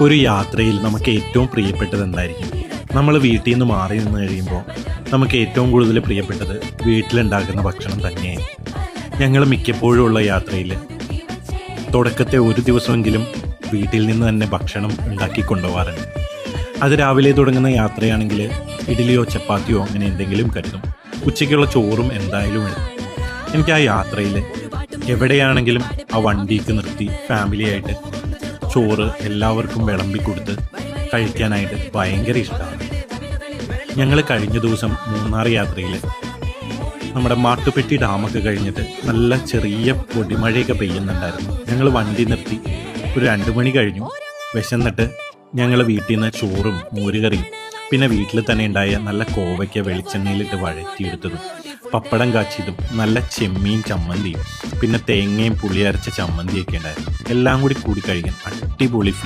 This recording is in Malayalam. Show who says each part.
Speaker 1: ഒരു യാത്രയിൽ നമുക്ക് ഏറ്റവും പ്രിയപ്പെട്ടത് എന്തായിരിക്കും? നമ്മൾ വീട്ടിൽ നിന്ന് മാറി നിന്ന് കഴിയുമ്പോൾ നമുക്ക് ഏറ്റവും കൂടുതൽ പ്രിയപ്പെട്ടത് വീട്ടിലുണ്ടാക്കുന്ന ഭക്ഷണം തന്നെയായിരിക്കും. ഞങ്ങൾ മിക്കപ്പോഴും ഉള്ള യാത്രയിൽ തുടക്കത്തെ ഒരു ദിവസമെങ്കിലും വീട്ടിൽ നിന്ന് തന്നെ ഭക്ഷണം ഉണ്ടാക്കി കൊണ്ടുപോകാറുണ്ട്. അത് രാവിലെ തുടങ്ങുന്ന യാത്രയാണെങ്കിൽ ഇഡ്ഡലിയോ ചപ്പാത്തിയോ അങ്ങനെ എന്തെങ്കിലും കരുതും. ഉച്ചയ്ക്കുള്ള ചോറും എന്തായാലും എടുക്കും. എനിക്ക് ആ യാത്രയിൽ എവിടെയാണെങ്കിലും ആ വണ്ടിക്ക് നിർത്തി ഫാമിലിയായിട്ട് ചോറ് എല്ലാവർക്കും വിളമ്പി കൊടുത്ത് കഴിക്കാനായിട്ട് ഭയങ്കര ഇഷ്ടമാണ്. ഞങ്ങൾ കഴിഞ്ഞ ദിവസം മൂന്നാർ യാത്രയിൽ നമ്മുടെ മാട്ടുപ്പെട്ടി ഡാമൊക്കെ കഴിഞ്ഞിട്ട് നല്ല ചെറിയ പൊടിമഴയൊക്കെ പെയ്യുന്നുണ്ടായിരുന്നു. ഞങ്ങൾ വണ്ടി നിർത്തി ഒരു 2 മണി കഴിഞ്ഞു. വിശന്നിട്ട് ഞങ്ങൾ വീട്ടിൽ നിന്ന് ചോറും മോരുകറിയും പിന്നെ വീട്ടിൽ തന്നെ ഉണ്ടായ നല്ല കോവയ്ക്ക വെളിച്ചെണ്ണയിലിട്ട് വഴറ്റിയെടുത്തതും പപ്പടം കാച്ചിയതും നല്ല ചെമ്മീൻ ചമ്മന്തിയും പിന്നെ തേങ്ങയും പുളി അരച്ച ചമ്മന്തിയൊക്കെ ഉണ്ടായിരുന്നു. എല്ലാം കൂടി കഴിക്കാൻ അടിപൊളി ഫീൽ.